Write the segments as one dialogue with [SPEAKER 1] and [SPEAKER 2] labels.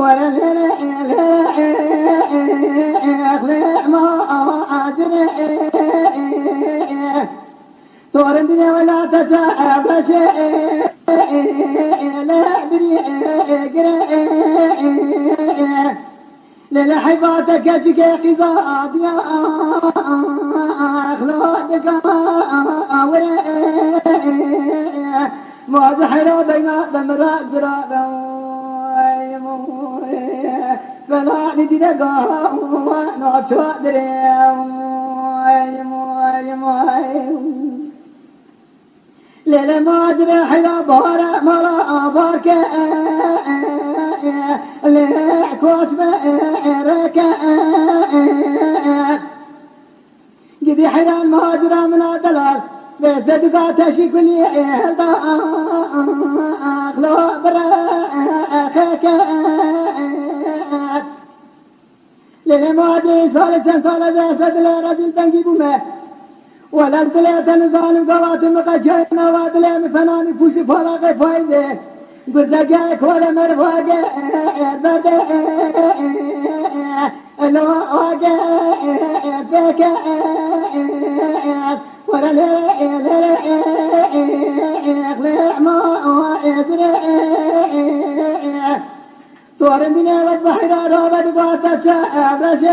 [SPEAKER 1] ولا لا ما أجري تورندني ولا تجاب شيء لا بري للحباتك فيك خزاد يا أخلادك ما زحرا بين دمرات زرابا فلا ندي لقا نعشوا دريم ليلة ما أدري حلا بارا مرا بارك لكوش بارك قدي حيران ما أدري من الدلال بس دقات شي كل يهدا أخلو براخك ليلة ما أدري ثالثا ثالثا سدل رجل تنجيب ما ولا دليت نظام قوات مقجنا وادلي مفناني فوش فراغ فايده قرزقك ولا مرفاق بدا لو واقع فيك ولا لا ما ادري تورندني والبحر رابط قوات ابرش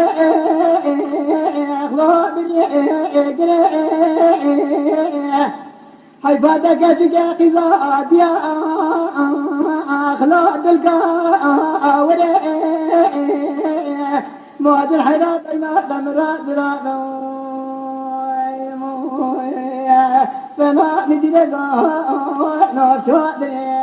[SPEAKER 1] اخلو بالي حيفاتك فيك قضاء يا اخلو دلقا مواد الحياة بين دمرات درابا فما ندري نفسه